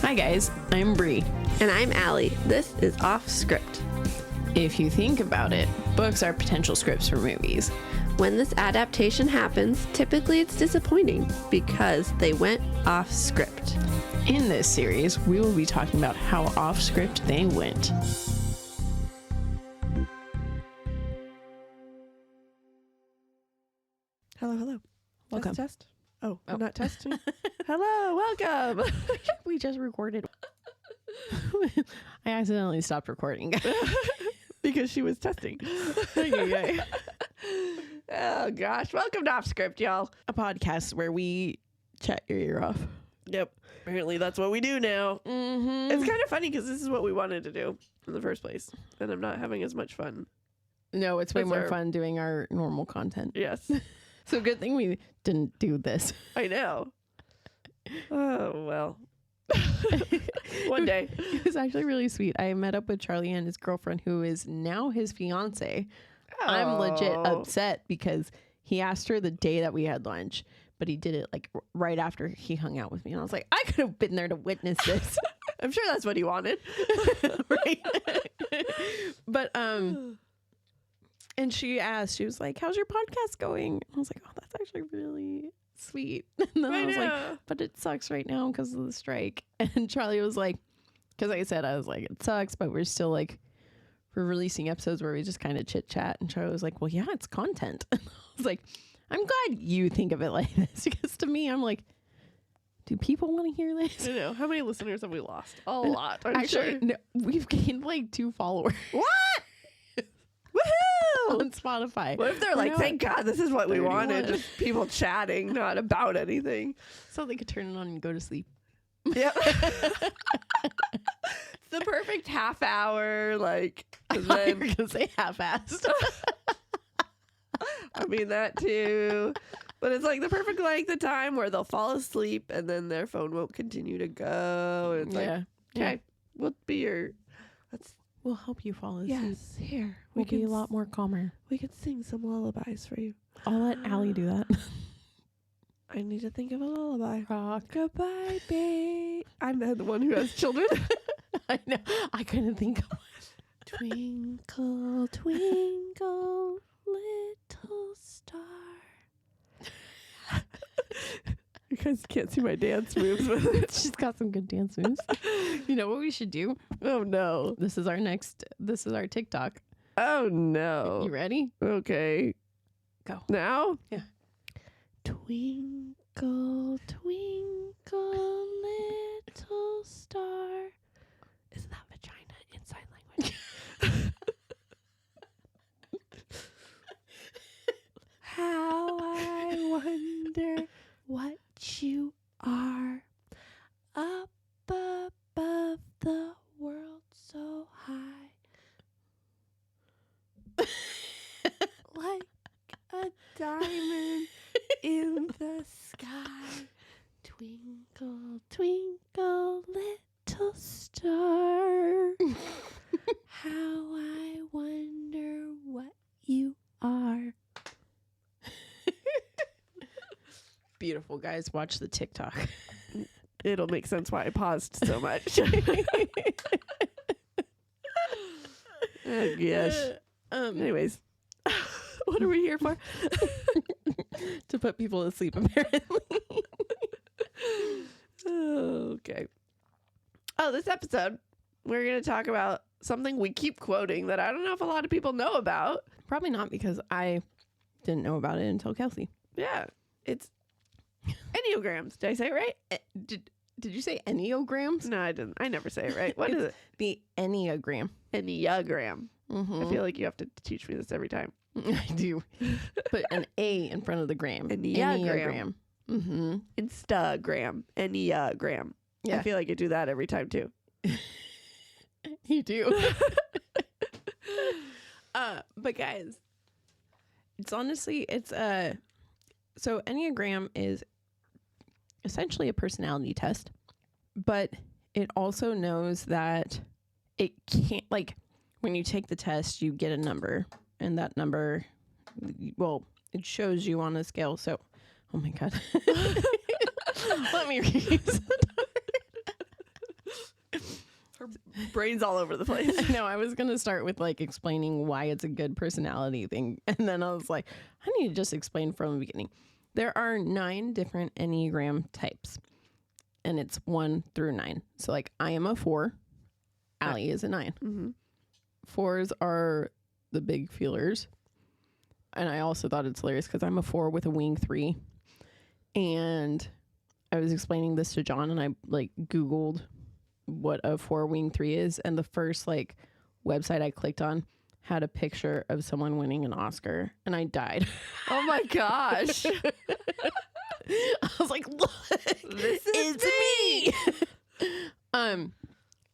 Hi guys, I'm Bree. And I'm Alli. This is Offscript. If you think about it, books are potential scripts for movies. When this adaptation happens, typically it's disappointing because they went off script. In this series, we will be talking about how off script they went. Hello. Welcome. Test. Oh, I'm not testing. Hello, welcome. We just recorded. I accidentally stopped recording. Because she was testing. Oh gosh, welcome to Offscript, y'all. A podcast where we chat your ear off. Yep. Apparently that's what we do now. Mm-hmm. It's kind of funny because this is what we wanted to do in the first place. And I'm not having as much fun. No, it's way That's more our- fun doing our normal content. Yes. So good thing we didn't do this. I know. Oh, well. One day. It was actually really sweet. I met up with Charlie and his girlfriend, who is now his fiance. I'm legit upset because he asked her the day that we had lunch, but he did it like right after he hung out with me. And I was like, I could have been there to witness this. I'm sure that's what he wanted. Right? But, and she asked, she was like, how's your podcast going? I was like, oh, that's actually really sweet. And then I was like, but it sucks right now because of the strike. And Charlie was like, because I said, I was like, it sucks, but we're still like, we're releasing episodes where we just kind of chit chat. And Charlie was like, well, yeah, it's content. And I was like, I'm glad you think of it like this, because to me, I'm like, do people want to hear this? I know. How many listeners have we lost? A lot. I'm Actually, sure. no, we've gained like 2 followers. What? Woohoo! On Spotify. What if they're like, thank God, this is what we 31. wanted? Just people chatting, not about anything. So they could turn it on and go to sleep. Yep. It's the perfect half hour, like, 'cause I thought you then, were going to say half-assed. I mean that too. But it's like the perfect length of time where they'll fall asleep and then their phone won't continue to go. And it's like, okay, we'll be your, We'll help you fall asleep. yes, here. We'll be a lot more calmer. We could sing some lullabies for you. I'll let Alli do that. I need to think of a lullaby. Rock. Goodbye, babe. I'm the one who has children. I know. I couldn't think of one. Twinkle, twinkle, little star. You guys can't see my dance moves, but She's got some good dance moves. You know what we should do? oh no. This is our TikTok. Oh no. You ready? Okay. Go. Now? Yeah. Twinkle, twinkle, little star. Isn't that vagina in sign language? How I wonder what you are up above the world so high. Like a diamond in the sky. Twinkle, twinkle, little star. How I wonder what you are. Beautiful, guys. Watch the TikTok. It'll make sense why I paused so much. Oh gosh. Anyways, what are we here for? To put people to sleep, apparently. Okay. Oh, this episode, we're going to talk about something we keep quoting that I don't know if a lot of people know about. Probably not, because I didn't know about it until Kelsey. Yeah. It's Enneagrams. Did I say it right? Did you say Enneagrams? No, I didn't. I never say it right. What is it? The Enneagram. Enneagram. Mm-hmm. I feel like you have to teach me this every time. I do. Put an A in front of the gram. Enneagram. Mm-hmm. Instagram. Enneagram. Yeah. I feel like I do that every time too. You do. But guys, it's honestly, so Enneagram is essentially a personality test, but it also knows that it can't, like, when you take the test, you get a number, and that number, well, it shows you on a scale. So, oh my God. Let me read. brain's all over the place. No, I was going to start with like explaining why it's a good personality thing. And then I was like, I need to just explain from the beginning. There are 9 different Enneagram types, and it's 1 through 9. So like I am a 4. Alli is a 9. Mm-hmm. 4s are the big feelers. And I also thought it's hilarious because I'm a 4 with a wing 3. And I was explaining this to John, and I like Googled what a 4 wing 3 is. And the first like website I clicked on had a picture of someone winning an Oscar, and I died. Oh my gosh. I was like, look, This is it's me. And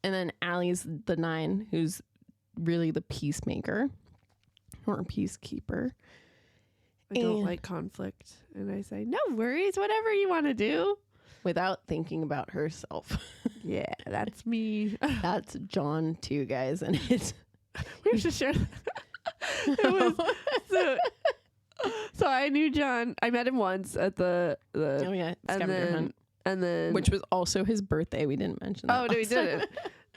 then Allie's the 9, who's really the peacemaker or peacekeeper. I don't like conflict. And I say, no worries, whatever you want to do. Without thinking about herself. Yeah, that's me. That's John too, guys. And it's... We should share it was, so I knew John. I met him once at the oh yeah, scavenger hunt. And then Which was also his birthday. We didn't mention that. Oh, no, we didn't.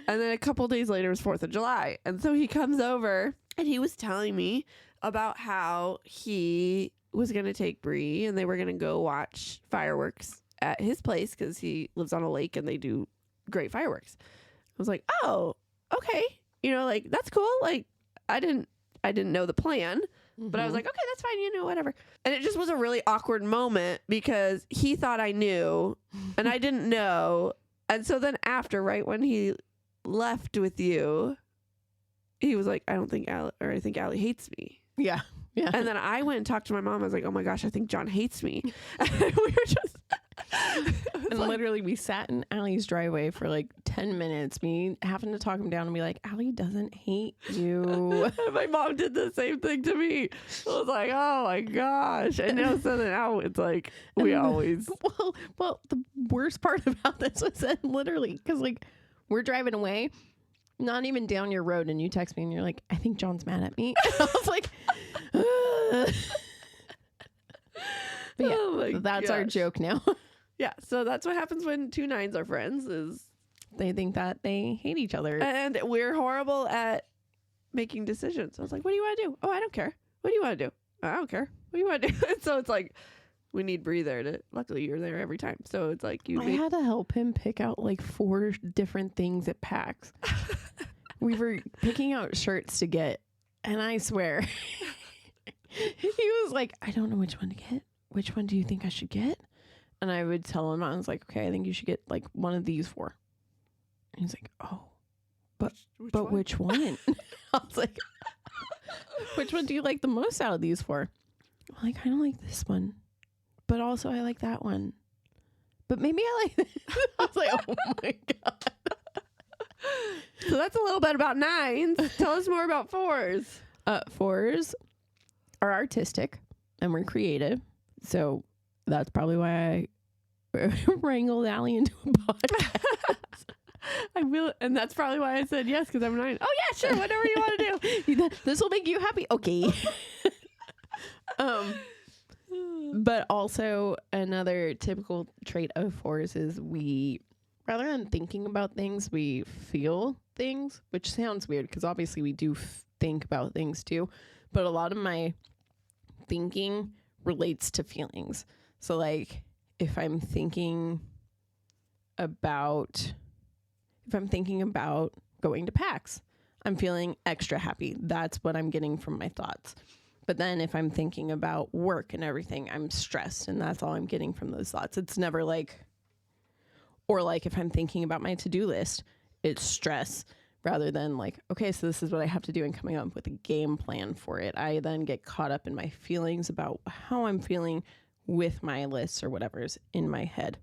And then a couple days later was 4th of July. And so he comes over and he was telling me about how he was going to take Bree and they were going to go watch fireworks at his place because he lives on a lake and they do great fireworks. I was like, oh, okay. You know, like, that's cool. Like, I didn't know the plan, but I was like, okay, that's fine. You know, whatever. And it just was a really awkward moment because he thought I knew and I didn't know. And so then after, right when he left with you, he was like, I think Alli hates me. Yeah. Yeah. And then I went and talked to my mom. I was like, oh my gosh, I think John hates me. And we were just... And literally we sat in Allie's driveway for like 10 minutes, me having to talk him down and be like, Alli doesn't hate you. My mom did the same thing to me. I was like, oh my gosh. And now so now it's like we always... Well, the worst part about this was that literally, because like we're driving away, not even down your road, and you text me and you're like, I think John's mad at me. I was like, But yeah, oh that's our joke now. Yeah, so that's what happens when 2 9s are friends is they think that they hate each other. And we're horrible at making decisions. I was like, what do you want to do? Oh, I don't care. What do you want to do? I don't care. What do you want to do? So it's like, we need Bree there to, luckily you're there every time. So it's like I had to help him pick out like 4 different things at PAX. We were picking out shirts to get, and I swear, he was like, I don't know which one to get. Which one do you think I should get? And I would tell him, I was like, okay, I think you should get like one of these 4. And he's like, oh, but which one? I was like, which one do you like the most out of these 4? Well, I kind of like this one, but also I like that one. But maybe I like this. I was like, oh my God. So that's a little bit about 9s. Tell us more about 4s. 4s are artistic and we're creative. So that's probably why I wrangled Alli into a podcast. I will, and that's probably why I said yes, because I'm 9. Oh yeah, sure, whatever you want to do. This will make you happy. Okay. But also another typical trait of 4s is we, rather than thinking about things, we feel things, which sounds weird because obviously we do think about things too. But a lot of my thinking relates to feelings. So like if I'm thinking about going to PAX, I'm feeling extra happy. That's what I'm getting from my thoughts. But then if I'm thinking about work and everything, I'm stressed, and that's all I'm getting from those thoughts. It's never like, or like if I'm thinking about my to-do list, it's stress rather than like, okay, so this is what I have to do and coming up with a game plan for it. I then get caught up in my feelings about how I'm feeling with my lists or whatever's in my head.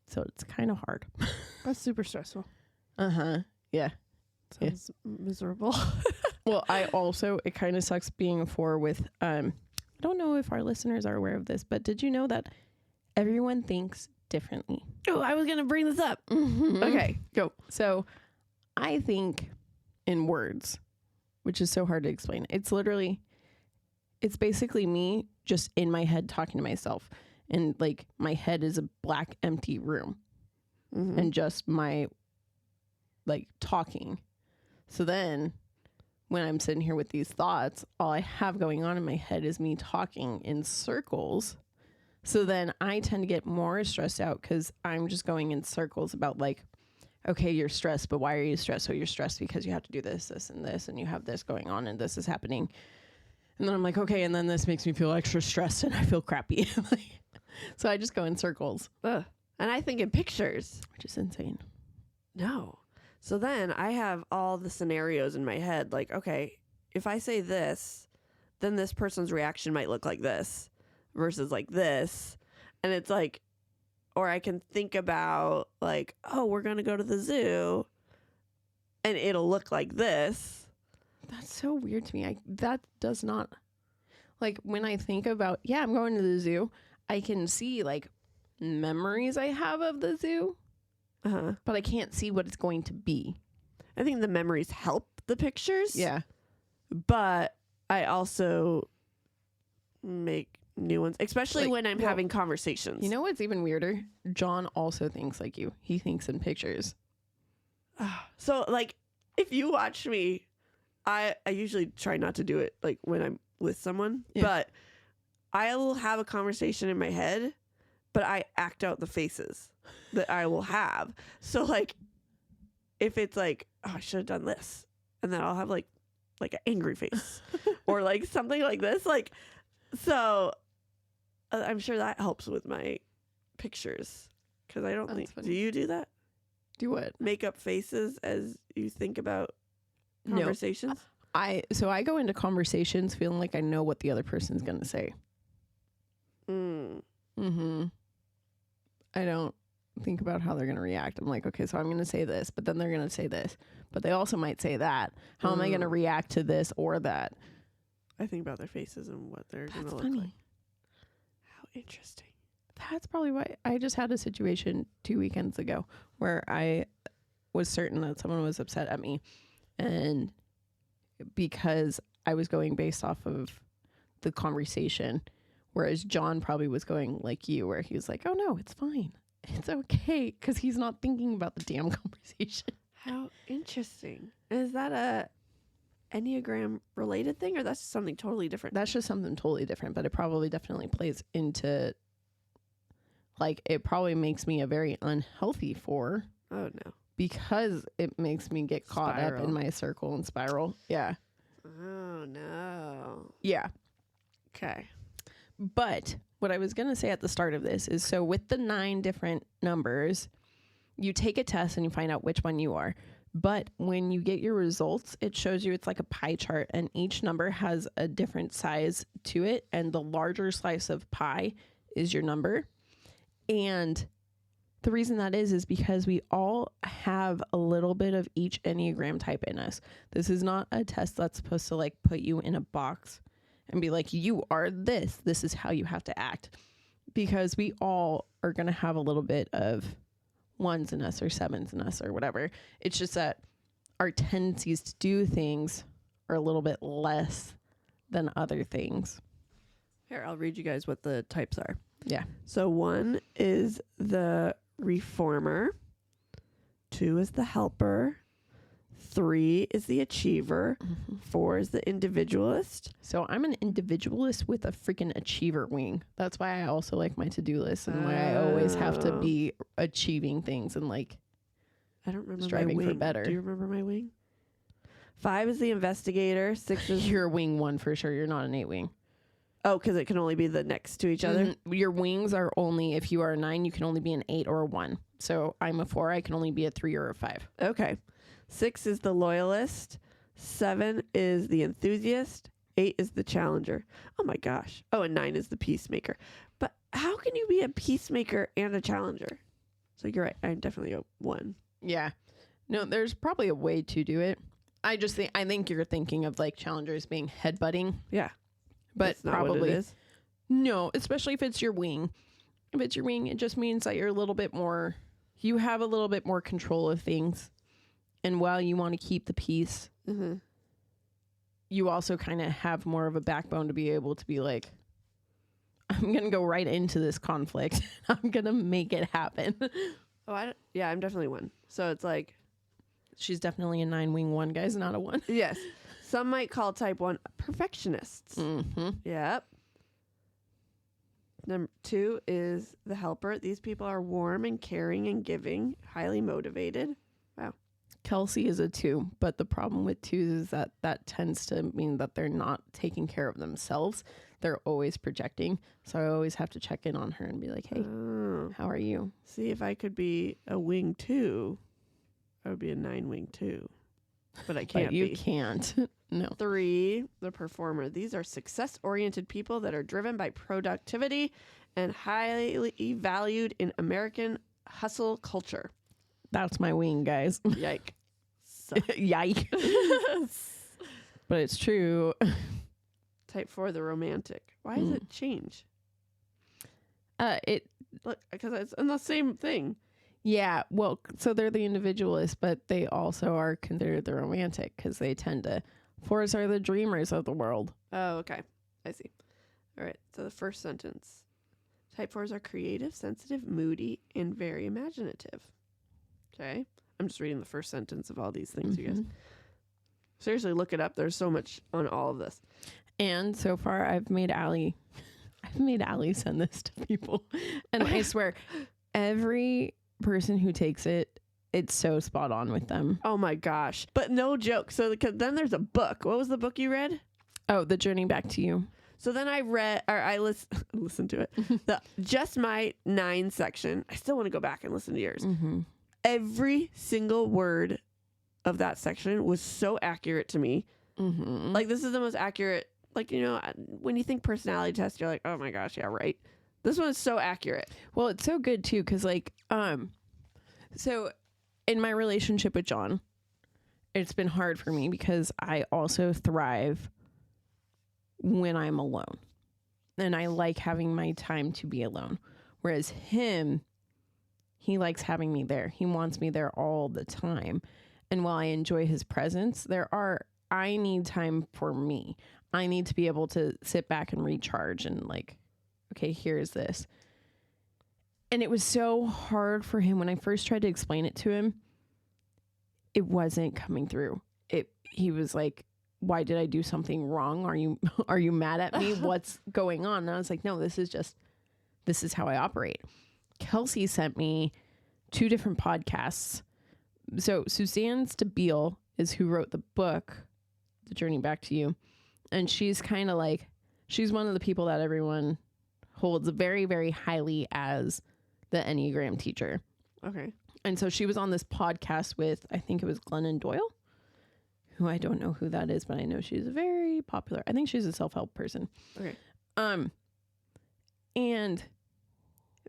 So it's kind of hard. That's super stressful. Yeah. Sounds miserable. Well, it kind of sucks being a 4 with, I don't know if our listeners are aware of this, but did you know that everyone thinks differently? Oh, I was going to bring this up. Mm-hmm. Okay, go. So I think in words, which is so hard to explain. It's basically me just in my head talking to myself. And like my head is a black, empty room. Mm-hmm. And just my like talking. So then when I'm sitting here with these thoughts, all I have going on in my head is me talking in circles. So then I tend to get more stressed out because I'm just going in circles about like, okay, you're stressed, but why are you stressed? So you're stressed because you have to do this, this, and this, and you have this going on, and this is happening. And then I'm like, okay, and then this makes me feel extra stressed, and I feel crappy. So I just go in circles. Ugh. And I think in pictures. Which is insane. No. So then I have all the scenarios in my head. Like, okay, if I say this, then this person's reaction might look like this versus like this. And it's like, or I can think about like, oh, we're going to go to the zoo and it'll look like this. That's so weird to me. That does not, like, when I think about, yeah, I'm going to the zoo, I can see like memories I have of the zoo, but I can't see what it's going to be. I think the memories help the pictures. Yeah. But I also make new ones, especially like, when I'm having conversations. You know what's even weirder? John also thinks like you. He thinks in pictures. So like if you watch me, I usually try not to do it like when I'm with someone, but I will have a conversation in my head, but I act out the faces that I will have. So like if it's like, oh, I should have done this, and then I'll have like an angry face or like something like this, like, so I'm sure that helps with my pictures, because I don't think funny. Do you do that? Do what? Make up faces as you think about conversations? No. So I go into conversations feeling like I know what the other person's gonna say. I don't think about how they're gonna react. I'm like, okay, so I'm gonna say this, but then they're gonna say this, but they also might say that. How am I gonna react to this or that? I think about their faces and what they're gonna look funny. like. How interesting. That's probably why I just had a situation 2 weekends ago where I was certain that someone was upset at me, and because I was going based off of the conversation, whereas John probably was going like you, where he was like, oh no, it's fine. It's okay, because he's not thinking about the damn conversation. How interesting. Is that a Enneagram related thing, or that's just something totally different? That's just something totally different, but it probably definitely plays into, like, it probably makes me a very unhealthy 4. Oh no. Because it makes me get caught up in my circle and spiral. Yeah. Oh no. Yeah. Okay. But what I was going to say at the start of this is, so with the 9 different numbers, you take a test and you find out which one you are. But when you get your results, it shows you, it's like a pie chart, and each number has a different size to it. And the larger slice of pie is your number. And the reason that is because we all have a little bit of each Enneagram type in us. This is not a test that's supposed to like put you in a box and be like, you are this. This is how you have to act. Because we all are going to have a little bit of 1s in us or 7s in us or whatever. It's just that our tendencies to do things are a little bit less than other things. Here, I'll read you guys what the types are. Yeah. So 1 is the reformer. 2 is the helper. 3 is the achiever. 4 is the individualist. So I'm an individualist with a freaking achiever wing. That's why I also like my to-do list, and why I always have to be achieving things and like, I don't remember striving my wing. for better. Do you remember my wing? 5 is the investigator. 6 is you're wing 1 for sure. You're not an 8 wing. Oh, because it can only be the next to each other? Your wings are only, if you are a 9, you can only be an 8 or a 1. So I'm a 4, I can only be a 3 or a 5. Okay. 6 is the loyalist. 7 is the enthusiast. 8 is the challenger. Oh my gosh. Oh, and 9 is the peacemaker. But how can you be a peacemaker and a challenger? So you're right. I'm definitely a 1. Yeah. No, there's probably a way to do it. I think you're thinking of like challengers being headbutting. Yeah. But that's not probably what it is. No, especially if it's your wing. If it's your wing, it just means that you're a little bit more, you have a little bit more control of things. And while you want to keep the peace, you also kind of have more of a backbone to be able to be like, I'm going to go right into this conflict. I'm going to make it happen. Oh, yeah, I'm definitely 1. So it's like, She's definitely a 9 wing 1, guys, not a 1. Yes. Some might call type 1 perfectionists. Mm-hmm. Yep. Number 2 is the helper. These people are warm and caring and giving, highly motivated. Wow. Kelsey is a 2, but the problem with 2s is that tends to mean that they're not taking care of themselves. They're always projecting. So I always have to check in on her and be like, hey, how are you? See, if I could be a wing 2, I would be a 9 wing 2. But I can't But you can't. No. 3, the performer. These are success-oriented people that are driven by productivity and highly valued in American hustle culture. That's my wing, guys. Yike. Yike. But it's true. Type 4, the romantic. Why does it change? Look, because it's in the same thing. Yeah, well, so they're the individualist, but they also are considered the romantic because they tend to. 4s are the dreamers of the world. Oh, okay. I see. All right. So the first sentence. Type 4s are creative, sensitive, moody, and very imaginative. Okay. I'm just reading the first sentence of all these things, you guys. Seriously, look it up. There's so much on all of this. And so far, I've made Alli send this to people. And I swear, every person who takes it, it's so spot on with them. Oh my gosh. But no joke. So then there's a book. What was the book you read? Oh, The Journey Back to You. So then I listened to it. The Just My 9 section. I still want to go back and listen to yours. Mm-hmm. Every single word of that section was so accurate to me. Mm-hmm. Like, this is the most accurate. Like, you know, when you think personality test, you're like, oh my gosh, yeah, right. This one is so accurate. Well, it's so good too, because like, so in my relationship with John, it's been hard for me because I also thrive when I'm alone, and I like having my time to be alone. Whereas him, he likes having me there. He wants me there all the time. And while I enjoy his presence, I need time for me. I need to be able to sit back and recharge and like, okay, here's this. And it was so hard for him when I first tried to explain it to him. It wasn't coming through. He was like, why did I do something wrong? Are you mad at me? What's going on? And I was like, no, this is how I operate. Kelsey sent me 2 different podcasts. So Suzanne Stabile is who wrote the book, The Journey Back to You. And she's kind of like, she's one of the people that everyone holds very, very highly as the Enneagram teacher. Okay. And so she was on this podcast with, I think it was Glennon Doyle, who I don't know who that is, but I know she's very popular. I think she's a self-help person. Okay. And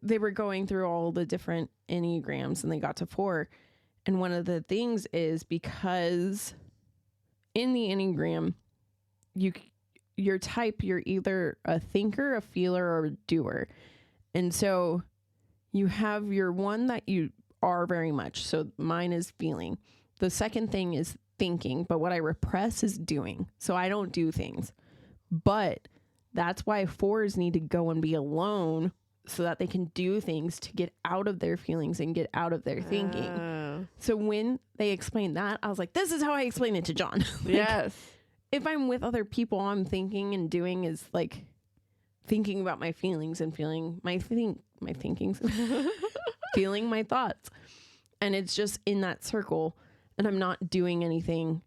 they were going through all the different Enneagrams and they got to 4. And one of the things is because in the Enneagram, your type, you're either a thinker, a feeler, or a doer. And so you have your one that you are very much. So mine is feeling. The second thing is thinking, but what I repress is doing. So I don't do things. But that's why 4s need to go and be alone so that they can do things to get out of their feelings and get out of their thinking. So when they explained that, I was like, this is how I explain it to John. Like, yes. If I'm with other people, I'm thinking and doing is like thinking about my feelings and feeling my thinkings, feeling my thoughts. And it's just in that circle and I'm not doing anything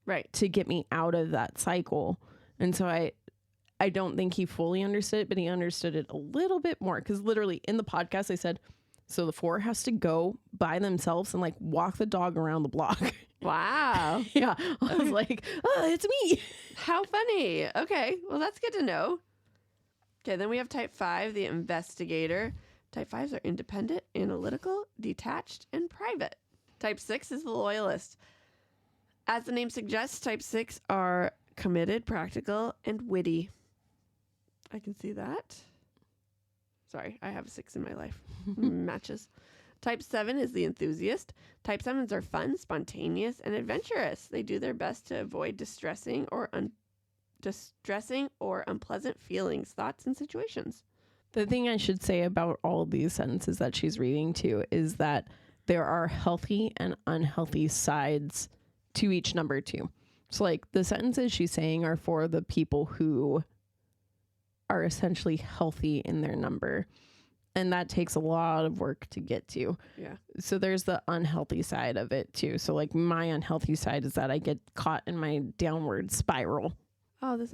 right to get me out of that cycle. And so I don't think he fully understood it, but he understood it a little bit more. Because literally in the podcast, I said, so the 4 has to go by themselves and like walk the dog around the block. Wow. Yeah. I was like, oh, it's me. How funny. Okay. Well, that's good to know. Okay. Then we have type 5, the investigator. Type 5s are independent, analytical, detached, and private. Type 6 is the loyalist. As the name suggests, type 6 are committed, practical, and witty. I can see that. Sorry, I have a 6 in my life. Matches. Type 7 is the enthusiast. Type 7s are fun, spontaneous, and adventurous. They do their best to avoid distressing or unpleasant feelings, thoughts, and situations. The thing I should say about all of these sentences that she's reading to is that there are healthy and unhealthy sides to each number too. So like the sentences she's saying are for the people who are essentially healthy in their number. And that takes a lot of work to get to. Yeah. So there's the unhealthy side of it too. So like my unhealthy side is that I get caught in my downward spiral. Oh, this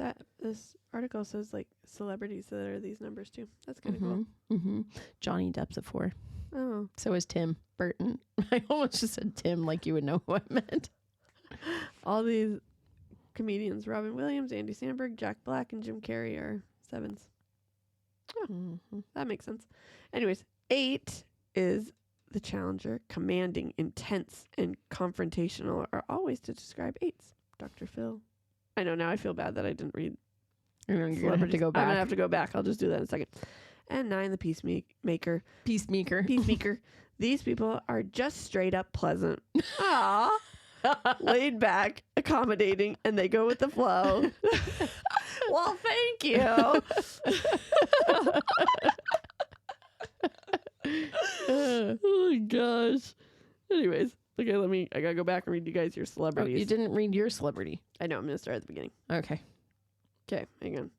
article says like celebrities that are these numbers too. That's kind of cool. Mm-hmm. Johnny Depp's a 4. Oh. So is Tim Burton. I almost just said Tim like you would know who I meant. All these comedians, Robin Williams, Andy Samberg, Jack Black, and Jim Carrey are 7s. Oh, that makes sense. Anyways, 8 is the challenger. Commanding, intense, and confrontational are always to describe 8s. Dr. Phil. I know, now I feel bad that I didn't read. You're going to have to go back. I'm going to have to go back. I'll just do that in a second. And 9, the peacemaker. Peacemaker. These people are just straight up pleasant. Aww. Laid back, accommodating, and they go with the flow. Well, thank you. Oh my gosh. Anyways, okay, I gotta go back and read you guys your celebrities. Oh, you didn't read your celebrity. I know, I'm gonna start at the beginning. Okay, hang on.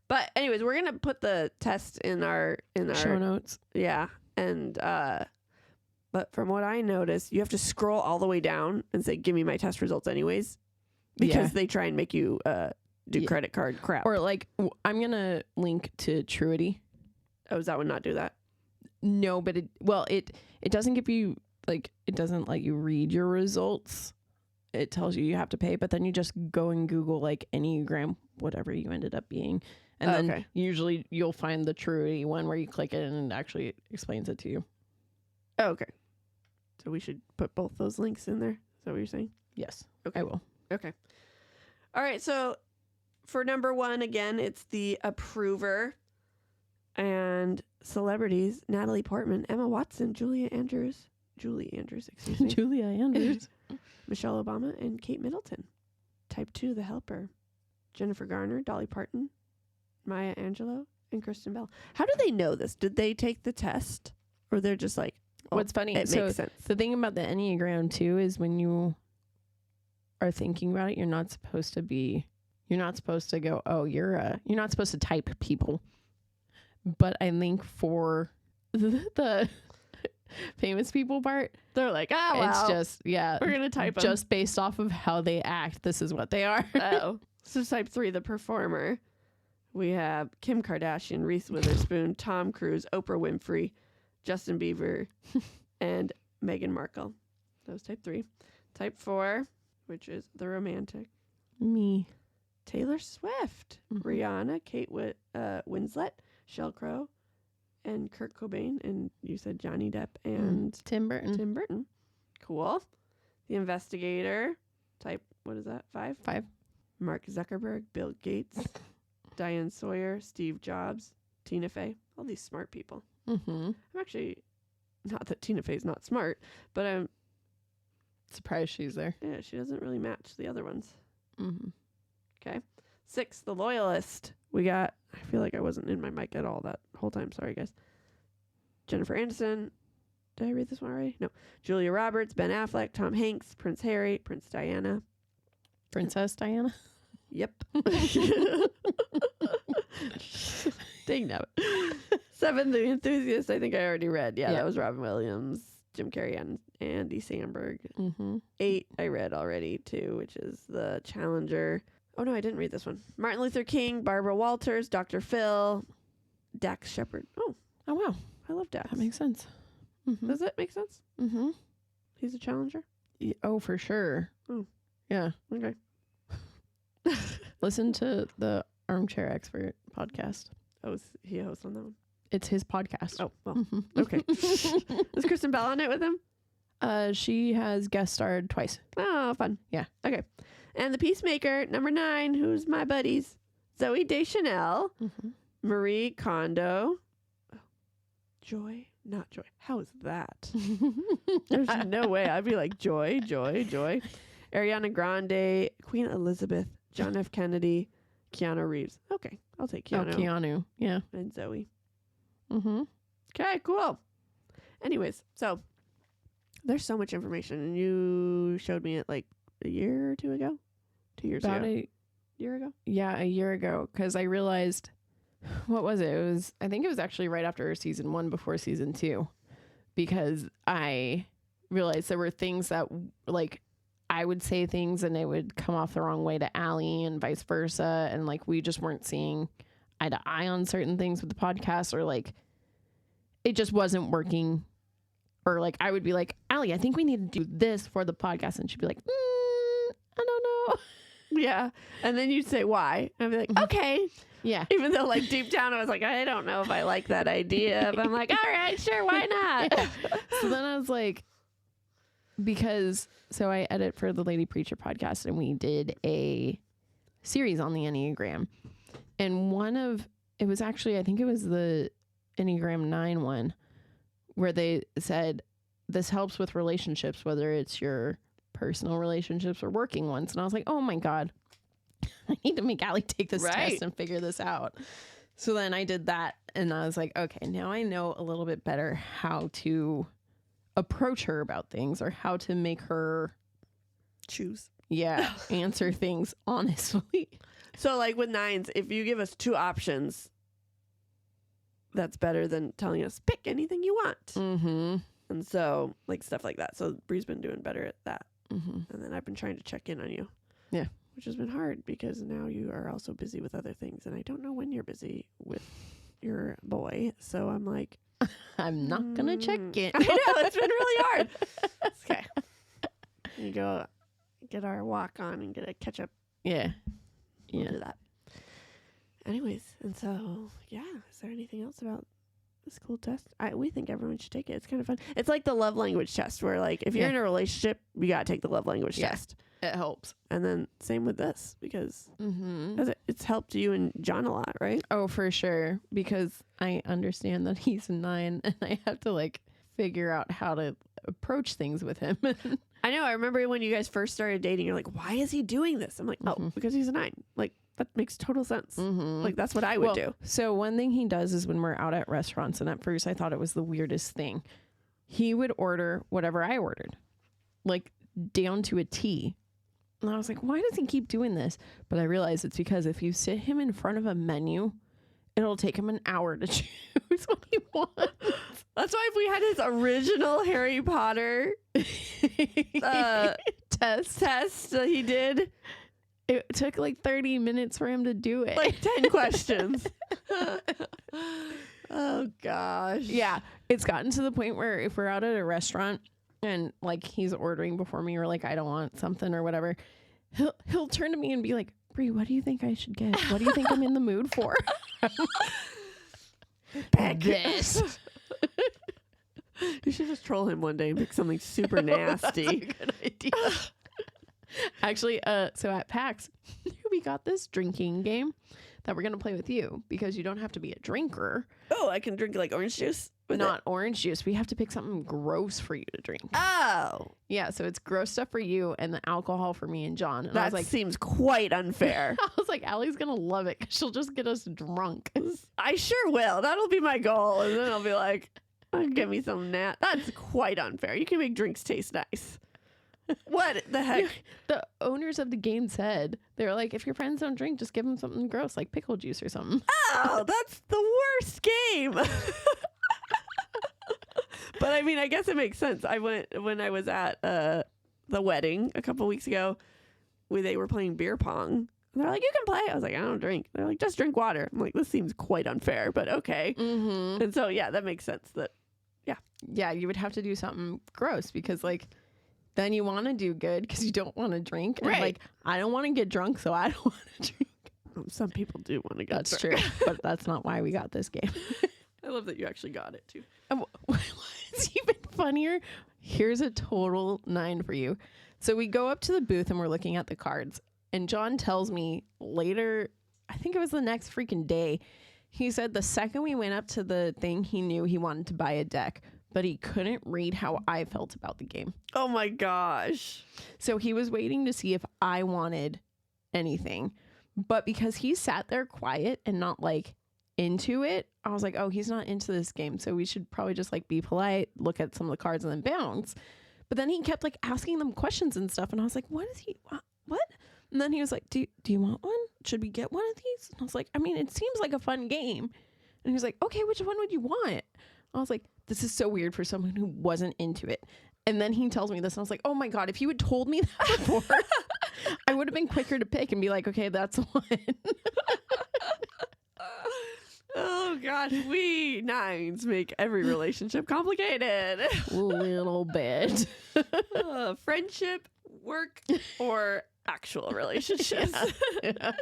But anyways, we're gonna put the test in our show notes. Yeah. And but from what I noticed, you have to scroll all the way down and say, give me my test results anyways. Because they try and make you do credit card crap. Or like, I'm going to link to Truity. Oh, does that one not do that? No, but it doesn't give you, like, it doesn't let you read your results. It tells you have to pay, but then you just go and Google, like, Enneagram, whatever you ended up being. And then usually you'll find the Truity one where you click it and it actually explains it to you. Oh, okay. So we should put both those links in there? Is that what you're saying? Yes. Okay. I will. Okay. All right. So for number 1, again, it's the approver. And celebrities, Natalie Portman, Emma Watson, Julie Andrews, excuse me. Julia Andrews. Michelle Obama, and Kate Middleton. Type 2, the helper. Jennifer Garner, Dolly Parton, Maya Angelou, and Kristen Bell. How do they know this? Did they take the test? Or they're just like, what's funny, it makes sense. The thing about the Enneagram too is when you are thinking about it, you're not supposed to go, oh, you're not supposed to type people. But I think for the famous people part, they're like, well, it's just, we're going to type them. Just based off of how they act, this is what they are. Oh. So type 3, the performer. We have Kim Kardashian, Reese Witherspoon, Tom Cruise, Oprah Winfrey, Justin Bieber, and Meghan Markle. That was type 3. Type 4, which is the romantic. Me. Taylor Swift, Rihanna, Kate Winslet, Sheryl Crow, and Kurt Cobain. And you said Johnny Depp and Tim Burton. Cool. The investigator. Type, what is that? 5? 5. Mark Zuckerberg, Bill Gates, Diane Sawyer, Steve Jobs, Tina Fey. All these smart people. I'm actually, not that Tina Fey's not smart, but I'm surprised she's there. Yeah, she doesn't really match the other ones. Okay. 6, the loyalist. We got, I feel like I wasn't in my mic at all that whole time. Sorry, guys. Jennifer Aniston. Did I read this one already? No. Julia Roberts, Ben Affleck, Tom Hanks, Prince Harry, Princess Diana. Yep. Dang no. 7, the enthusiast. I think I already read. Yeah, that was Robin Williams, Jim Carrey, and Andy Samberg. 8, I read already too, which is the challenger. Oh no, I didn't read this one. Martin Luther King, Barbara Walters, Dr. Phil, Dax Shepard. Oh wow, I love Dax. That makes sense. Does it make sense? He's a challenger. Oh, for sure. Oh, yeah. Okay. Listen to the Armchair Expert podcast. Oh, is he a host on that one? It's his podcast. Oh, well, okay. Is Kristen Bell on it with him? She has guest starred twice. Oh, fun. Yeah. Okay. And the Peacemaker, number 9, who's my buddies? Zoe Deschanel, Marie Kondo, Joy, not Joy. How is that? There's no way. I'd be like Joy. Ariana Grande, Queen Elizabeth, John F. Kennedy, Keanu Reeves. Okay, I'll take Keanu. Oh, Keanu. Yeah. And Zoe. Okay, cool. Anyways, so There's so much information, and you showed me it like a year or 2 ago, 2 years About ago, a year ago. Yeah, a year ago, because I realized, what was it? I think it was actually right after season 1, before season 2, because I realized there were things that, like, I would say things and it would come off the wrong way to Alli and vice versa. And like, we just weren't seeing eye to eye on certain things with the podcast, or like, it just wasn't working. Or like, I would be like, Alli, I think we need to do this for the podcast. And she'd be like, I don't know. Yeah. And then you'd say why. I'd be like, okay. Yeah. Even though like deep down I was like, I don't know if I like that idea. But I'm like, all right, sure, why not? Yeah. So then I was like, so I edit for the Lady Preacher podcast, and we did a series on the Enneagram. And it was actually, I think it was the Enneagram 9 one, where they said this helps with relationships, whether it's your personal relationships or working ones. And I was like, oh my God, I need to make Alli take this test and figure this out. So then I did that, and I was like, okay, now I know a little bit better how to approach her about things, or how to make her choose. Yeah. Answer things honestly. So like with 9s, if you give us 2 options, that's better than telling us pick anything you want. Mm-hmm. And so like stuff like that. So Bree's been doing better at that. Mm-hmm. And then I've been trying to check in on you. Yeah. Which has been hard because now you are also busy with other things. And I don't know when you're busy with your boy. So I'm like, I'm not going to check it. I know. It's been really hard. Okay. You go get our walk on and get a catch up. Yeah. We'll do that. Anyways, and so, yeah. Is there anything else about this cool test? We think everyone should take it. It's kind of fun. It's like the love language test where, like, if you're in a relationship, you got to take the love language test. It helps. And then same with this, because it's helped you and John a lot, right? Oh, for sure. Because I understand that he's a 9, and I have to, like, figure out how to approach things with him. I know. I remember when you guys first started dating, you're like, why is he doing this? I'm like, oh, because he's a 9. Like, that makes total sense. Like, that's what I would do. So one thing he does is when we're out at restaurants, and at first I thought it was the weirdest thing, he would order whatever I ordered, like down to a T. And I was like, why does he keep doing this? But I realized it's because if you sit him in front of a menu, it'll take him an hour to choose what he wants. That's why if we had his original Harry Potter test that he did, it took like 30 minutes for him to do it. Like 10 questions. Oh, gosh. Yeah. It's gotten to the point where if we're out at a restaurant and like he's ordering before me, or like I don't want something or whatever, he'll turn to me and be like, Bree, what do you think I should get? What do you think I'm in the mood for? Pick this. You should just troll him one day and pick something super nasty. That's a good idea. Actually, so at PAX, we got this drinking game that we're going to play with you, because you don't have to be a drinker. Oh, I can drink like orange juice? Not orange juice. We have to pick something gross for you to drink. Oh. Yeah, so it's gross stuff for you and the alcohol for me and John. And that I was like, seems quite unfair. I was like, Allie's going to love it because she'll just get us drunk. I sure will. That'll be my goal. And then I'll be like, give me some nat. That's quite unfair. You can make drinks taste nice. What the heck? The owners of the game said, they were like, if your friends don't drink, just give them something gross like pickle juice or something. Oh, that's the worst game. But I mean, I guess it makes sense. I went when I was at the wedding a couple weeks ago, where they were playing beer pong. And they're like, you can play. I was like, I don't drink. They're like, just drink water. I'm like, this seems quite unfair, but okay. Mm-hmm. And so, yeah, that makes sense. Yeah, you would have to do something gross, because like then you want to do good because you don't want to drink. And like, I don't want to get drunk, so I don't want to drink. Some people do want to get That's drunk. true, but that's not why we got this game. I love that you actually got it too. What's even funnier, here's a total 9 for you. So we go up to the booth and we're looking at the cards, and John tells me later, I think it was the next freaking day, he said the second we went up to the thing, he knew he wanted to buy a deck, but he couldn't read how I felt about the game. Oh my gosh. So he was waiting to see if I wanted anything, but because he sat there quiet and not like into it, I was like, oh, he's not into this game, so we should probably just like be polite, look at some of the cards and then bounce. But then he kept like asking them questions and stuff. And I was like, what? And then he was like, do you want one? Should we get one of these? And I was like, I mean, it seems like a fun game. And he was like, okay, which one would you want? I was like, this is so weird for someone who wasn't into it. And then he tells me this, and I was like, oh my God, if you had told me that before, I would have been quicker to pick and be like, okay, that's one. Oh gosh, we nines make every relationship complicated. A little bit. Friendship, work, or actual relationships. Yeah.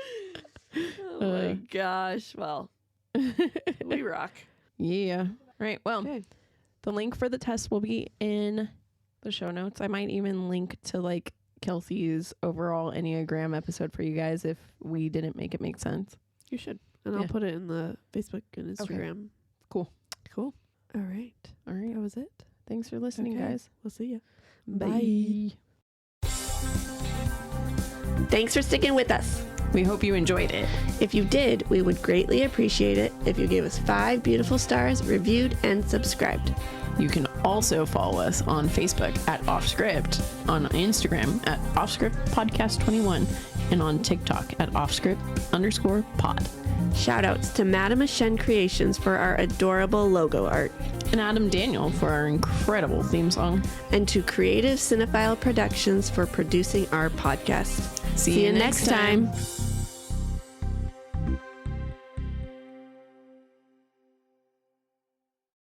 Oh my gosh. Well, we rock. Yeah. Right. Well, Okay. the link for the test will be in the show notes. I might even link to like Kelsey's overall Enneagram episode for you guys if we didn't make it make sense. You should. And I'll put it in the Facebook and Instagram. Cool. Cool. All right. All right. That was it. Thanks for listening, Okay. guys. We'll see you. Bye. Thanks for sticking with us. We hope you enjoyed it. If you did, we would greatly appreciate it if you gave us 5 beautiful stars, reviewed, and subscribed. You can also follow us on Facebook at Offscript, on Instagram at Offscript Podcast 21, and on TikTok at Offscript_pod. Shoutouts to Madame Ashen Creations for our adorable logo art. And Adam Daniel for our incredible theme song. And to Creative Cinephile Productions for producing our podcast. See you next time.